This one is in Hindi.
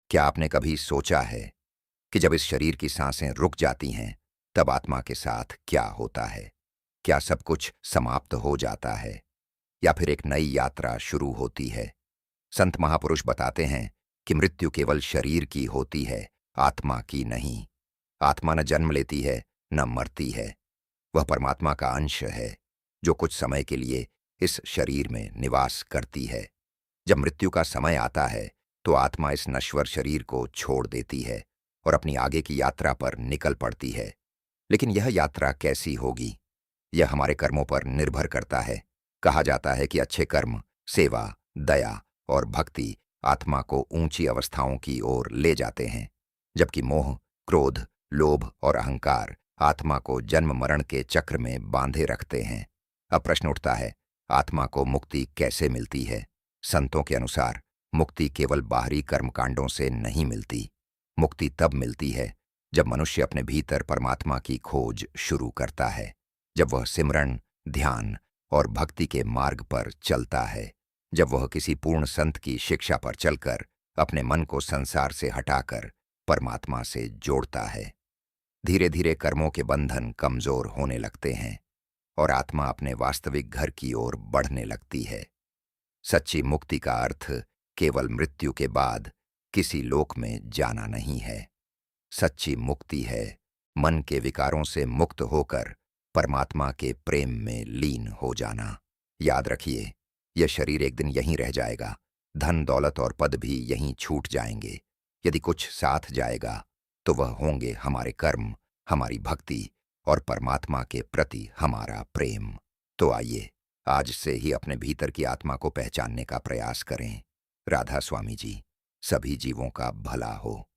क्या आपने कभी सोचा है कि जब इस शरीर की सांसें रुक जाती हैं, तब आत्मा के साथ क्या होता है? क्या सब कुछ समाप्त हो जाता है या फिर एक नई यात्रा शुरू होती है? संत महापुरुष बताते हैं कि मृत्यु केवल शरीर की होती है, आत्मा की नहीं। आत्मा न जन्म लेती है, न मरती है। वह परमात्मा का अंश है, जो कुछ समय के लिए इस शरीर में निवास करती है। जब मृत्यु का समय आता है, तो आत्मा इस नश्वर शरीर को छोड़ देती है और अपनी आगे की यात्रा पर निकल पड़ती है। लेकिन यह यात्रा कैसी होगी? यह हमारे कर्मों पर निर्भर करता है। कहा जाता है कि अच्छे कर्म, सेवा, दया और भक्ति आत्मा को ऊंची अवस्थाओं की ओर ले जाते हैं, जबकि मोह, क्रोध, लोभ और अहंकार आत्मा को जन्म मरण के चक्र में बांधे रखते हैं। अब प्रश्न उठता है, आत्मा को मुक्ति कैसे मिलती है? संतों के अनुसार मुक्ति केवल बाहरी कर्मकांडों से नहीं मिलती। मुक्ति तब मिलती है जब मनुष्य अपने भीतर परमात्मा की खोज शुरू करता है, जब वह सिमरन, ध्यान और भक्ति के मार्ग पर चलता है, जब वह किसी पूर्ण संत की शिक्षा पर चलकर अपने मन को संसार से हटाकर परमात्मा से जोड़ता है। धीरे धीरे कर्मों के बंधन कमजोर होने लगते हैं और आत्मा अपने वास्तविक घर की ओर बढ़ने लगती है। सच्ची मुक्ति का अर्थ केवल मृत्यु के बाद किसी लोक में जाना नहीं है। सच्ची मुक्ति है मन के विकारों से मुक्त होकर परमात्मा के प्रेम में लीन हो जाना। याद रखिए, यह शरीर एक दिन यहीं रह जाएगा, धन दौलत और पद भी यहीं छूट जाएंगे। यदि कुछ साथ जाएगा तो वह होंगे हमारे कर्म, हमारी भक्ति और परमात्मा के प्रति हमारा प्रेम। तो आइए, आज से ही अपने भीतर की आत्मा को पहचानने का प्रयास करें। राधा स्वामी जी। सभी जीवों का भला हो।